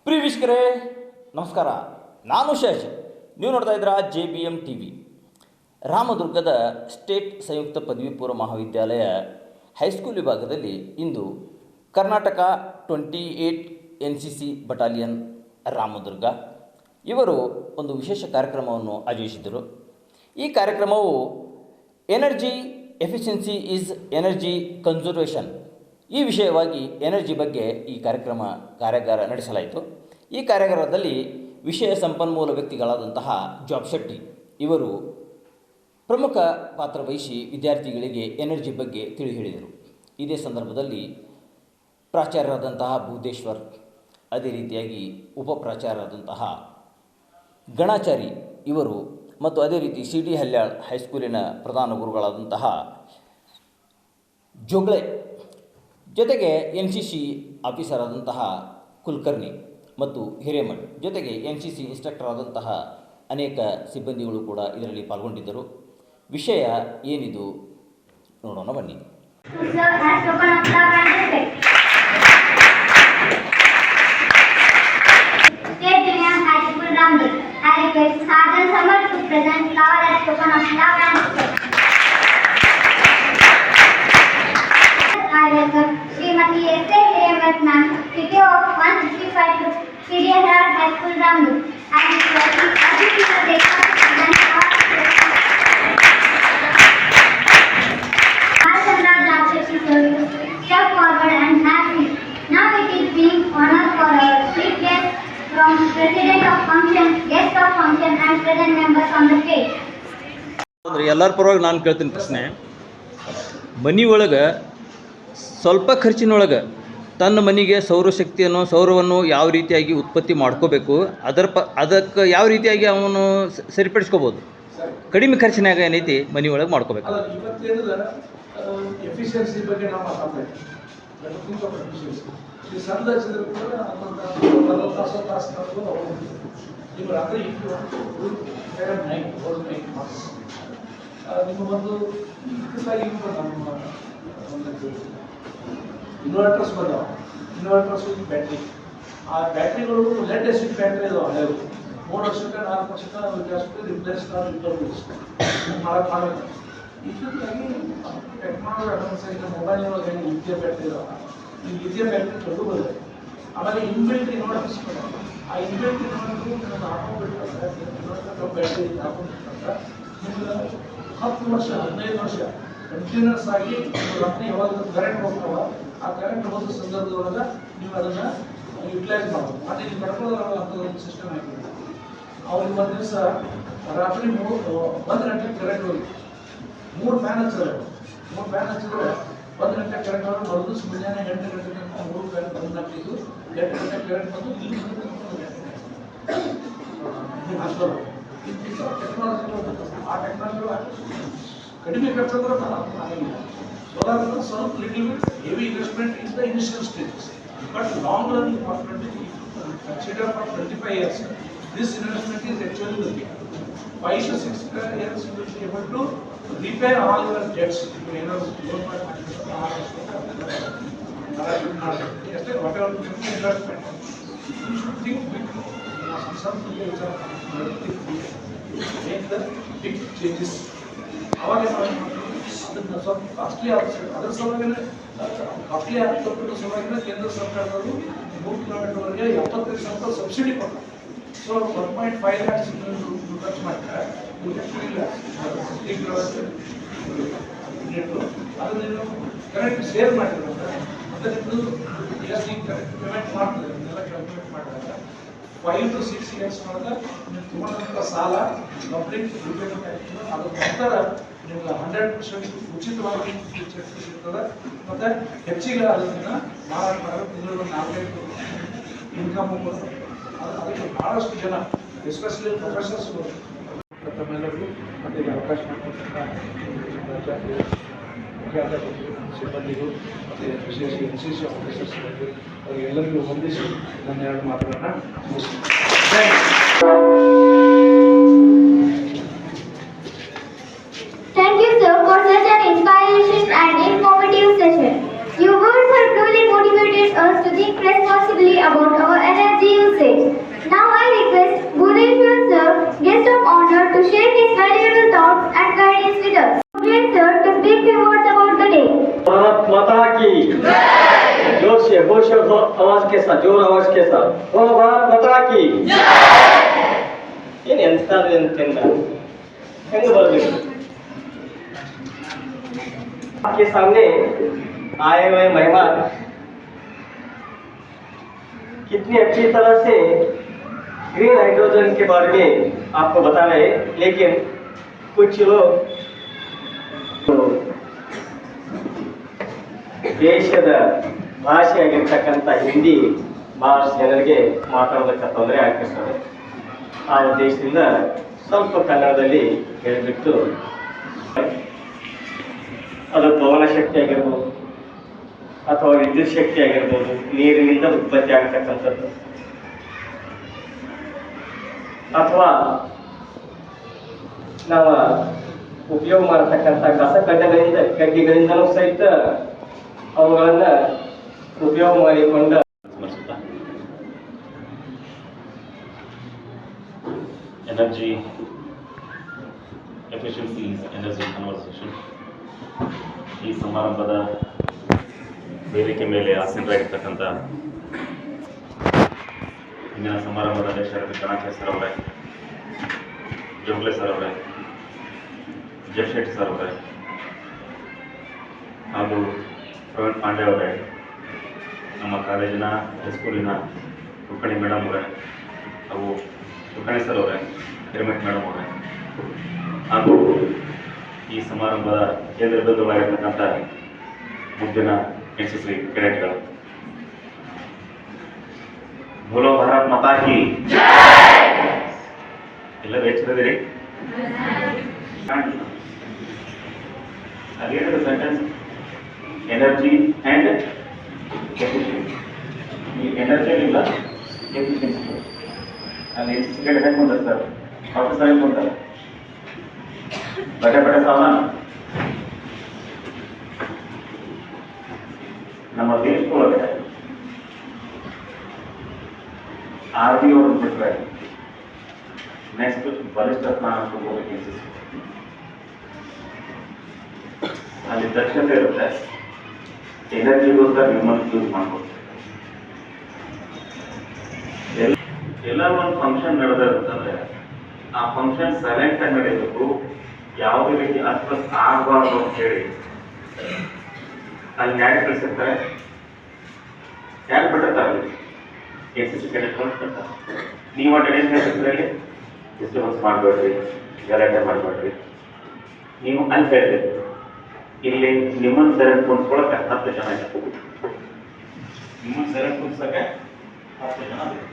ಪ್ರಿಯ ವೀಕ್ಷಕರೇ ನಮಸ್ಕಾರ. ನಾನು ಶೇಷ್. ನೀವು ನೋಡ್ತಾ ಇದ್ದೀರಾ JBM TV. ರಾಮದುರ್ಗದ ಸ್ಟೇಟ್ ಸಂಯುಕ್ತ ಪದವಿ ಪೂರ್ವ ಮಹಾವಿದ್ಯಾಲಯ ಹೈಸ್ಕೂಲ್ ವಿಭಾಗದಲ್ಲಿ ಇಂದು ಕರ್ನಾಟಕ 28 NCC ಬಟಾಲಿಯನ್ ರಾಮದುರ್ಗ ಇವರು ಒಂದು ವಿಶೇಷ ಕಾರ್ಯಕ್ರಮವನ್ನು ಆಯೋಜಿಸಿದರು. ಈ ಕಾರ್ಯಕ್ರಮವು energy efficiency is energy conservation ಈ ವಿಷಯವಾಗಿ ಎನರ್ಜಿ ಬಗ್ಗೆ ಈ ಕಾರ್ಯಾಗಾರ ನಡೆಸಲಾಯಿತು. ಈ ಕಾರ್ಯಾಗಾರದಲ್ಲಿ ವಿಷಯ ಸಂಪನ್ಮೂಲ ವ್ಯಕ್ತಿಗಳಾದಂತಹ ಜಾಬ್ ಶೆಟ್ಟಿ ಇವರು ಪ್ರಮುಖ ಪಾತ್ರ ವಹಿಸಿ ವಿದ್ಯಾರ್ಥಿಗಳಿಗೆ ಎನರ್ಜಿ ಬಗ್ಗೆ ತಿಳಿ ಹೇಳಿದರು. ಇದೇ ಸಂದರ್ಭದಲ್ಲಿ ಪ್ರಾಚಾರ್ಯರಾದಂತಹ ಭೂದೇಶ್ವರ್, ಅದೇ ರೀತಿಯಾಗಿ ಉಪಪ್ರಾಚಾರ್ಯರಾದಂತಹ ಗಣಾಚಾರಿ ಇವರು ಮತ್ತು ಅದೇ ರೀತಿ CD ಹಲ್ಯಾಳ್ ಹೈಸ್ಕೂಲಿನ ಪ್ರಧಾನ ಗುರುಗಳಾದಂತಹ ಜೋಗ್ಳೆ, ಜೊತೆಗೆ NCC ಆಫೀಸರ್ ಆದಂತಹ ಕುಲಕರ್ಣಿ ಮತ್ತು ಹಿರೇಮಠ್, ಜೊತೆಗೆ NCC ಇನ್ಸ್ಟ್ರಕ್ಟರ್ ಆದಂತಹ ಅನೇಕ ಸಿಬ್ಬಂದಿಗಳು ಕೂಡ ಇದರಲ್ಲಿ ಪಾಲ್ಗೊಂಡಿದ್ದರು. ವಿಷಯ ಏನಿದು ನೋಡೋಣ ಬನ್ನಿ. I welcome Srimati S.A. Hiremath ma'am, City of 165 to CD Hall High School, Ramdur. I am welcome Aditi Sadeka and Chandra Dapchi sir step forward and have it. Now it is being honored for our chief guest from President of Function, Guest of Function and present members on the stage. ಎಲ್ಲರ ಪರವಾಗಿ ನಾನು ಕೇಳ್ತೀನಿ ಪ್ರಶ್ನೆ. ಮನೆ ಒಳಗೆ ಸ್ವಲ್ಪ ಖರ್ಚಿನೊಳಗೆ ತನ್ನ ಮನೆಗೆ ಸೌರವನ್ನು ಯಾವ ರೀತಿಯಾಗಿ ಉತ್ಪತ್ತಿ ಮಾಡ್ಕೋಬೇಕು, ಅದಕ್ಕೆ ಯಾವ ರೀತಿಯಾಗಿ ಅವನು ಸರಿಪಡಿಸ್ಕೋಬೋದು, ಕಡಿಮೆ ಖರ್ಚಿನಾಗ ಏನೈತಿ ಮನೆ ಒಳಗೆ ಮಾಡ್ಕೋಬೇಕು. ಎಫಿಷಿಯನ್ಸಿ ಬಗ್ಗೆ ನಾವು ಮಾತಾಡ್ತಾ ನಿಮ್ಮ ಒಂದು ಇನ್ವರ್ಟರ್ಸ್ ಬಂದಾವ. ಇನ್ವರ್ಟರ್ಸ್ ಬ್ಯಾಟ್ರಿ, ಆ ಬ್ಯಾಟ್ರಿಗಳು ಲೆಡ್ ಆಸಿಡ್ ಬ್ಯಾಟ್ರಿ ಇದಾವೆ ಹಳೆಯವು. 3 ವರ್ಷಕ್ಕೆ 4 ವರ್ಷಕ್ಕೆ ವಿಚಾರಿಸ್ಬಿಟ್ಟು ರಿಪ್ಲೇಸ್ ಮಾಡಬೇಕು. ಇದಕ್ಕಾಗಿ ಟೆಕ್ನಾಲಜಿ ಅಡ್ವಾನ್ಸ್ ಆಗಿದೆ. ಮೊಬೈಲ್ನೊಳಗೆ ಹೆಂಗೆ ಲಿಥಿಯಂ ಬ್ಯಾಟ್ರಿ ಇದಾವೆ, ಈ ಲಿಥಿಯಂ ಬ್ಯಾಟ್ರಿ ದೊಡ್ಡ ಬಂದಿದೆ. ಆಮೇಲೆ ಇನ್ಬಿಲ್ಟ್ ಇನ್ವರ್ಟರ್ಸ್ ಬಂದಾವೆ. ಆ ಇನ್ಬಿಲ್ಟ್ ಇನ್ವರ್ಟರ್ ಹಾಕೊಂಡ್ಬಿಟ್ರೆ ಇನ್ವರ್ಟರ್ ಬ್ಯಾಟ್ರಿ ಹಾಕೊಂಡ್ಬಿಟ್ರೆ ನಿಮ್ಗೆ 10 ವರ್ಷ 15 ವರ್ಷ ಕಂಟಿನ್ಯೂಸ್ ಆಗಿ ರಾತ್ರಿ ಯಾವಾಗ ಕರೆಂಟ್ ಹೋಗ್ತಾವ, ಆ ಕರೆಂಟ್ ಹೋದ ಸಂದರ್ಭದೊಳಗೆ ನೀವು ಅದನ್ನು ಯುಟಿಲೈಸ್ ಮಾಡ್ಬೋದು. ಮತ್ತು ಇಲ್ಲಿ ಕಡ್ಕೊಳ್ಳೋದ್ರೊಳಗೆ ಅಂಥದ್ದೊಂದು ಸಿಸ್ಟಮ್ ಆಗಿರುತ್ತೆ. ಅವ್ರಿಗೆ ಒಂದು ದಿವಸ ರಾತ್ರಿ 1 ಗಂಟೆಗೆ ಕರೆಂಟ್ ಹೋಗಿ 3 ಫ್ಯಾನ್ ಹಚ್ಚಿದ್ರೆ 1 ಗಂಟೆ ಕರೆಂಟ್ ಹೋಗಿ ಬರೋದು. ಮುಂಜಾನೆ 8 ಗಂಟೆಗೆ 3 ಫ್ಯಾನ್ ಬಂದು ಹಾಕಿದ್ದು 8 ಗಂಟೆ ಕರೆಂಟ್ ಬಂದು ಇಲ್ಲಿ ಹಾಸ್ಟೆಲ್ ಟೆಕ್ನಾಲಜಿ. ಆ ಟೆಕ್ನಾಲಜಿ ಕಡಿಮೆ ಖರ್ಚಂದ್ರೆ ಆಗಿಲ್ಲ. ಸೋಲಾರ್ ಅಂದ್ರೆ ಸ್ವಲ್ಪ little bit heavy investment in the initial stages, but long run investment consider for 25 years. This investment is actually the 5 to 6 years you will be able to repay all your debts. Whatever investment, you should think big. Something make the big changes. ಅವಾಗ ಅದನ್ನು ಸ್ವಲ್ಪ costly ಆಗುತ್ತೆ. ಅದರ ಸಲುವಾಗಿ costly ಆಗ್ತಕ್ಕಂಥ ಸಲುವಾಗಿ ಕೇಂದ್ರ ಸರ್ಕಾರದವರು 3 ಕಿಲೋಮೀಟರ್ವರೆಗೆ 75% ಸಬ್ಸಿಡಿ ಕೊಡ್ತಾರೆ. ಸೊ 1.5 lakhs ಖರ್ಚು ಮಾಡ್ತಾರೆ. 3 ಕಿಲೋಮೀಟರ್ ಅದನ್ನು ನೀವು ಕರೆಕ್ಟ್ ಸೇಲ್ ಮಾಡಿದ್ರೆ ಅದರಿಂದ ಎಷ್ಟು ಪೇಮೆಂಟ್ ಮಾಡ್ತದೆ ಅದನ್ನೆಲ್ಲ ಕ್ಯಾಲ್ಕುಲೇಟ್ ಮಾಡಿದಾಗ 5 to 6 years ಒಳಗೆ ನೀವು ತೊಗೊಂಡಂಥ ಸಾಲ ಕಂಪ್ಲೀಟ್ ರಿಪೇಮೆಂಟ್ ಆಗ್ತದೆ. ಅದ್ರ ನಂತರ ನಿಮ್ಗೆ 100% ಉಚಿತವಾಗಿ ಸಿಗ್ತದೆ. ಮತ್ತು ಹೆಚ್ಚಿಗೆ ಅದನ್ನು ಮಾರಾಟ ಮಾಡೋದು ತಿಂಗಳು 4-5 ಇನ್ಕಮ್ ಬರ್ತದೆ. ಅದಕ್ಕೆ ಭಾಳಷ್ಟು ಜನ ಎಸ್ಪೆಷಲಿ ಪ್ರೊಫೆಸರ್ಸ್ ತಮ್ಮೆಲ್ಲರಿಗೂ ಮತ್ತು ಅವಕಾಶ ಮಾಡಿಕೊಟ್ಟಂಥ ಸಿಬ್ಬಂದಿಗಳು ಮತ್ತು ವಿಶೇಷ NCC ಆಫೀಸರ್ಸ್ ಅವರಿಗೆ ಎಲ್ಲರಿಗೂ ವಂದಿಸಿ ನನ್ನ 2 ಮಾತುಗಳನ್ನು ಮುಗಿಸ್ತೀನಿ. Thank you, sir, for such an inspiration and informative session. Your words have truly motivated us to think responsibly about our energy usage. Bharat माता की जोर से होश और आवाज के साथ जोर आवाज के साथ बोलो भारत माता की ಏನು ಎಂತಾದ್ರೆ ಎಂತೆಲ್ಲ ಹೆಂಗೆ बरಬೇಕು आपके सामने आए हुए मेहमान कितनी अच्छी तरह से ग्रीन हाइड्रोजन के बारे में आपको बता रहे हैं, लेकिन कुछ लोग ದೇಶದ ಭಾಷೆಯಾಗಿರ್ತಕ್ಕಂಥ ಹಿಂದಿ ಬಹಳಷ್ಟು ಜನರಿಗೆ ಮಾತಾಡೋದಕ್ಕೆ ತೊಂದರೆ ಆಗ್ತಿರ್ತದೆ. ಆ ಉದ್ದೇಶದಿಂದ ಸ್ವಲ್ಪ ಕನ್ನಡದಲ್ಲಿ ಹೇಳಿಬಿಟ್ಟು, ಅದು ಪವನ ಶಕ್ತಿ ಆಗಿರ್ಬೋದು ಅಥವಾ ವಿದ್ಯುತ್ ಶಕ್ತಿ ಆಗಿರ್ಬೋದು, ನೀರಿನಿಂದ ಉತ್ಪತ್ತಿ ಆಗ್ತಕ್ಕಂಥದ್ದು, ಅಥವಾ ನಾವು ಉಪಯೋಗ ಮಾಡತಕ್ಕಂಥ ಕಸಕಡ್ಡಗಳಿಂದ ಕಡ್ಡಿಗಳಿಂದಲೂ ಸಹಿತ ಅವುಗಳನ್ನು ಉಪಯೋಗ ಮಾಡಿಕೊಂಡು ಎನರ್ಜಿ ಎಫಿಷಿಯನ್ಸೀಸ್ ಎನರ್ಜಿ ಕನ್ವರ್ಸೇಷನ್ ಈ ಸಮಾರಂಭದ ವೇದಿಕೆ ಮೇಲೆ ಆಸೀನರಾಗಿರ್ತಕ್ಕಂಥ ಇಂದಿನ ಸಮಾರಂಭದ ಅಧ್ಯಕ್ಷರಾದ ಗಣಾಖೆ ಸರ್ ಅವರೇ, ಜೋಗ್ಲೆ ಸರ್ ಅವರೇ, ಜಯ್ ಶೆಟ್ಟಿ ಸರ್ ಅವರೇ ಹಾಗೂ ಪ್ರವೀಣ್ ಪಾಂಡೆ ಅವರೇ, ನಮ್ಮ ಕಾಲೇಜಿನ ಹೈಸ್ಕೂಲಿನ ಕುಕ್ಕಣಿ ಮೇಡಮ್ ಅವರೇ ಹಾಗೂ ಕುಕ್ಕಣಿ ಸರ್ ಅವರೇ, ಹಿರಮಠ್ ಮೇಡಮ್ ಅವರೇ, ಹಾಗೂ ಈ ಸಮಾರಂಭದ ಕೇಂದ್ರ ಬಿಂದುವಾಗಿರ್ತಕ್ಕಂಥ ಮುದ್ದಿನ NCC ಕೆಡೆಟ್ಗಳು, ಬೋಲೋ ಭಾರತ್ ಮಾತಾ ಕಿ ಎಲ್ಲರೂ ಹೆಚ್ಚಿದ್ದೀರಿ. ಅದೇನಿದೆ ಸೆಂಟೆನ್ಸ್ ಎನರ್ಜಿ ಆ್ಯಂಡ್ ಎಫಿಷಿಯನ್ಸಿ. ಈ ಎನರ್ಜಿ ಇಲ್ಲ ಎಫಿಷಿಯನ್ಸಿ ಅಲ್ಲಿ NCC ಕೆಡೆಟ್ ಹಾಕೊಂಡ್ರೆ ಸರ್ ಆಫೀಸರ್ ಹಾಕೊಂಡ್ರೆ ಬಟ್ಟೆ ಬಟ್ಟೆ ಸಾಮಾನು ನಮ್ಮ ದೇಶದೊಳಗೆ RD ಅವರು ಬಿಟ್ಟರೆ ನೆಕ್ಸ್ಟ್ ಬಲಿಷ್ಠ ಸ್ಥಾನ ಹೋಗಬೇಕು. ಅಲ್ಲಿ ದಕ್ಷತೆ ಇರುತ್ತೆ, ಎನರ್ಜಿಗೋಸ್ಕರ ನಿಮ್ಮನ್ನು ಯೂಸ್ ಮಾಡ್ಬೋದು. ಎಲ್ಲ ಒಂದು ಫಂಕ್ಷನ್ ನಡೆದಿರುತ್ತಂದ್ರೆ ಆ ಫಂಕ್ಷನ್ ಸೈಲೆಂಟ್ ಆಗಿ ನಡೆಯಬೇಕು, ಯಾವುದೇ ರೀತಿ ಅಸ್ವಸ್ಥ ಆಗಬಾರ್ದು ಅಂತ ಹೇಳಿ ಅಲ್ಲಿ ಯಾರು ಕಳಿಸಿರ್ತಾರೆ, ಯಾರು ಬಿಟ್ಟಿರ್ತಾರೆ NCC ಕೆಡೆಟ್ಗಳು ಬಿಟ್ಟಿರ್ತಾರೆ. ನೀವು ಅಟೆಂಡೆನ್ಸ್ ಹೇಳ್ತಿದ್ರಲ್ಲಿ ಡಿಸ್ಟರ್ಬೆನ್ಸ್ ಮಾಡಬೇಡ್ರಿ, ಗಲಾಟೆ ಮಾಡಬೇಡ್ರಿ. ನೀವು ಅಲ್ಲಿ ಹೇಳ್ತೀರಿ, ಇಲ್ಲಿ ನಿಮ್ಮನ್ನು ಸೆರೆಂಟ್ ಕುಣಿಸ್ಕೊಳಕ್ಕೆ 10 ಜನ ಇದ್ದಾರೆ, ನಿಮ್ಮನ್ನು ಸೆರೆಂಟ್ ಕುಣಿಸಕ್ಕೆ 10 ಜನ ಬೇಕು.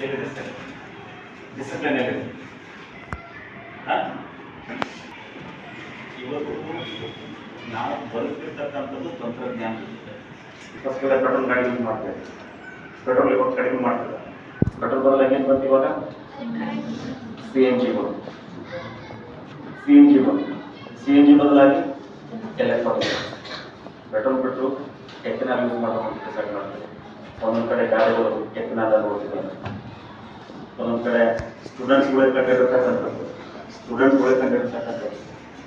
ಎಲ್ಲಿದೆ ಸರ್ ಡಿಸಿಪ್ಲಿನ್ ಎಲ್ಲಿದೆ? ಇವತ್ತು ನಾವು ಬದುಕಿರ್ತಕ್ಕಂಥದ್ದು ತಂತ್ರಜ್ಞಾನ. ಫಸ್ಟ್ ಪೆಟ್ರೋಲ್ ಗಾಡಿ ಯೂಸ್ ಮಾಡ್ತೇವೆ, ಪೆಟ್ರೋಲ್ ಇವಾಗ ಕಡಿಮೆ ಮಾಡ್ತದೆ. ಪೆಟ್ರೋಲ್ ಬದಲಾಗಿ ಏನು ಬಂತು ಇವಾಗ? CNG ಬಂತು. CNG ಬದಲಾಗಿ ಎಲೆಕ್ಟ್ರಾನಿಕ್. ಪೆಟ್ರೋಲ್ ಬಿಟ್ಟು ಎಥೆನಾಲ್ ಯೂಸ್ ಮಾಡೋದು ಡಿಸೈಡ್ ಮಾಡ್ತದೆ. ಒಂದೊಂದು ಕಡೆ ಗಾಡಿಗಳು ಎಥೆನಾಲ್ ಓಡ್ತಿದ್ದಾರೆ, ಒಂದೊಂದು ಕಡೆ ಸ್ಟೂಡೆಂಟ್ಸ್ಗಳೇ ಕಂಡಿರ್ತಕ್ಕಂಥದ್ದು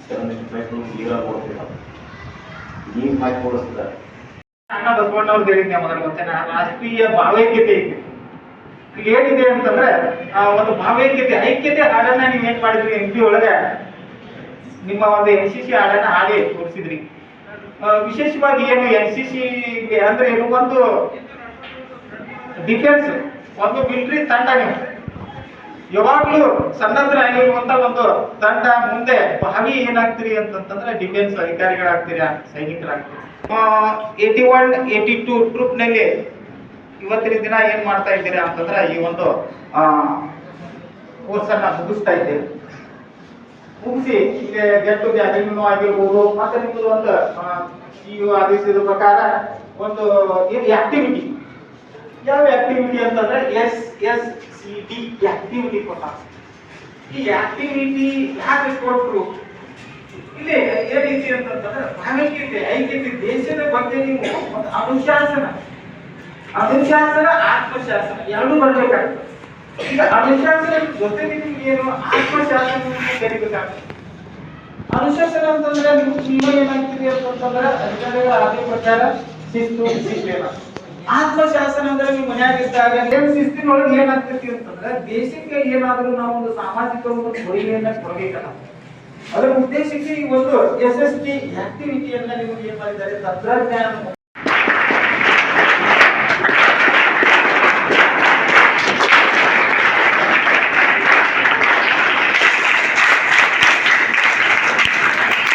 ಕೆಲವೊಂದಿಷ್ಟು ಪ್ರಯತ್ನ ನೀರಾಗಿ ಓಡ್ತಿದ್ದಾರೆ, ನೀರು ಹಾಕಿ ಓಡಿಸ್ತಿದ್ದಾರೆ. ಅಣ್ಣ ಬಸವಣ್ಣವ್ರದ್ದು ಹೇಳಿದ್ದೆ ಮೊದಲು ಗೊತ್ತೇನ, ರಾಷ್ಟ್ರೀಯ ಭಾವೈಕ್ಯತೆ ಇದೆ. ಇಲ್ಲಿ ಏನಿದೆ ಅಂತಂದ್ರೆ ಒಂದು ಭಾವೈಕ್ಯತೆ, ಐಕ್ಯತೆ ಹಾಡನ್ನ ನೀವೇನ್ ಮಾಡಿದ್ರಿ MP ಒಳಗೆ, ನಿಮ್ಮ ಒಂದು NCC ಹಾಡನ್ನ ಹಾಡಿ ತೋರಿಸಿದ್ರಿ. ವಿಶೇಷವಾಗಿ ಏನು NCC ಅಂದ್ರೆ ಏನು, ಒಂದು ಡಿಫೆನ್ಸ್, ಒಂದು ಮಿಲಿಟರಿ ತಂಡ. ನೀವು ಯಾವಾಗ್ಲೂ ಸನ್ನದ್ಧರಾಗಿರುವಂತ ಒಂದು ತಂಡ. ಮುಂದೆ ಭಾವಿ ಏನಾಗ್ತೀರಿ ಅಂತಂತಂದ್ರೆ ಡಿಫೆನ್ಸ್ ಅಧಿಕಾರಿಗಳಾಗ್ತೀರಾ, ಸೈನಿಕರಾಗ್ತೀರಿ. 81, 82 ಟ್ರೂಪ್ ನಲ್ಲಿ ಇವತ್ತಿನ ದಿನ ಏನ್ ಮಾಡ್ತಾ ಇದ್ದೀರಾ ಅಂತಂದ್ರೆ ಈ ಒಂದು ಕೋರ್ಸ್ ಅನ್ನ ಮುಗಿಸ್ತಾ ಇದ್ದೇವೆ. ಮುಗಿಸಿ ಈಗ ಗೆಟ್ ಟುಗೆದರ್ ಆಗಿರ್ಬೋದು, ಮತ್ತೆ ನಿಮ್ದು ಒಂದು ಈ ಆದೇಶದ ಪ್ರಕಾರ ಒಂದು ಆಕ್ಟಿವಿಟಿ. ಯಾವ ಆಕ್ಟಿವಿಟಿ ಅಂತಂದ್ರೆ SSCD ಆಕ್ಟಿವಿಟಿ ಕೊಟ್ಟ. ಈ ಆಕ್ಟಿವಿಟಿ ಯಾಕೆ ಕೊಟ್ಟರು? ಇಲ್ಲಿ ಏನೈತಿ ಅಂತಂದ್ರೆ ಭಾವೈಕ್ಯತೆ, ಐಕ್ಯತೆ, ದೇಶದ ಬಗ್ಗೆ ನೀವು ಒಂದು ಅನುಶಾಸನ, ಆತ್ಮಶಾಸನ ಎರಡೂ ಬರ್ಬೇಕಾಗ್ತದೆ. ಈಗ ಅನುಶಾಸನ ಜೊತೆಗೆ ನಿಮ್ಗೆ ಏನು ಆತ್ಮಶಾಸನ ಕಲಿಬೇಕಾಗ್ತದೆ. ಅನುಶಾಸನ ಅಂತಂದ್ರೆ ನಿಮಗೆ ಏನಾಗ್ತಿದೆ ಅಂತಂದ್ರೆ ಅಧಿಕಾರಿಗಳ ಆದೇಶ ಪ್ರಕಾರ ಶಿಸ್ತು ಡಿಸಿಪ್ಲಿನ್. ಆತ್ಮಶಾಸನ ಅಂದ್ರೆ ನೀವು ಮನ್ಯಾಗ ಇದ್ದಾಗ ಏನ್ ಶಿಸ್ತಿನೊಳಗೆ ಏನಾಗ್ತೈತಿ ಅಂತಂದ್ರೆ ದೇಶಕ್ಕೆ ಏನಾದ್ರೂ ನಾವು ಒಂದು ಸಾಮಾಜಿಕ ಒಂದು ಕೊಡುಗೆಯನ್ನ ಕೊಡಬೇಕಲ್ಲ, ಅದರ ಉದ್ದೇಶಕ್ಕೆ ಈ ಒಂದು SST ಆಕ್ಟಿವಿಟಿಯನ್ನ ನಿಮಗೆ ಏನ್ ಮಾಡಿದ್ದಾರೆ ತಂತ್ರಜ್ಞಾನ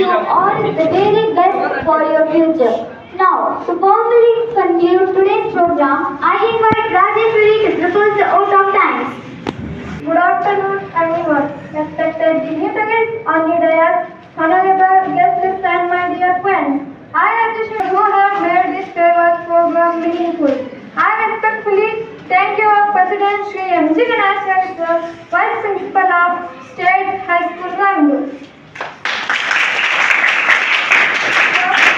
You all the very best for your future. Now, to formally conclude today's program, I invite Rajeshwari to propose the vote of thanks. Good afternoon, everyone. Respected dignitaries on the dais, honorable guests and my dear friends. I Rajeshwari who have made this famous program meaningful. I respectfully thank you, our President Shri M.G. Ganeshwar, sir, Vice Principal of State High School, Rangoon.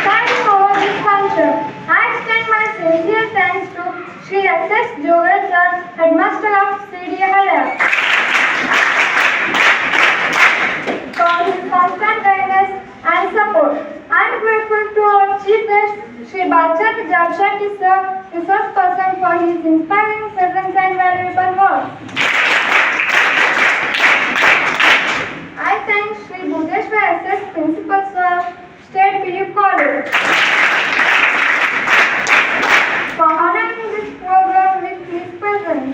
Thanks for this function. I extend my sincere thanks to Shri S.S. Jogal sir, Headmaster of CDA Halaya, for his constant guidance and support. I am grateful to our Chief Guest Shri Balchand Jamshedji sir, resource person, for his inspiring presence and valuable work. I thank Shri Bhudeshwar S.S. Principal sir, State PU College, for honoring this program with his presence.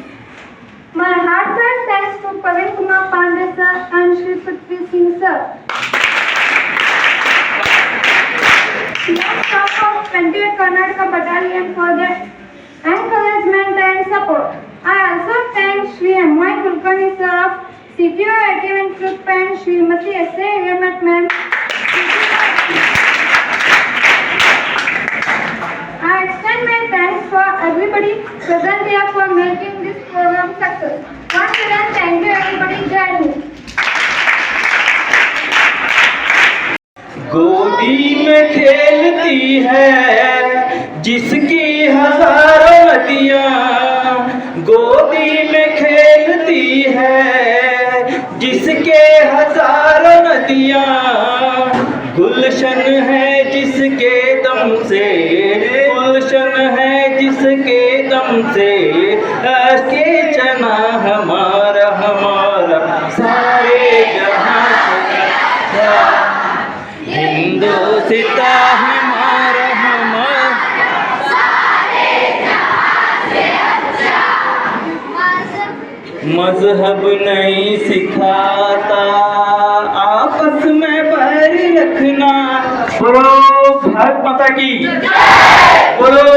My heartfelt thanks to Pavin Kumar Pandey sir and Shri Prithvi Singh sir. Let's talk of 20th Karnataka Battalion for their encouragement and support. I also thank Shri M.Y. Kulkarni sir of CPO 81 Group and Srimati S.A. Hemat ma'am. I extend my thanks for everybody present here for making this program success. Once again, thank you everybody. Jai Hind. गोदी में खेलती है जिसकी हजारों नदियाँ, गोदी में खेलती है जिसके हजारों नदियाँ, गुलशन है जिसके दम से, गुलशन है जिसके दम से, के चना हमारा हमारा सारे जहां से हिंदुस्ता हमारा हमारा मजहब नहीं सिखाता आपस में बैर रखना। बोलो भारत माता की, बोलो।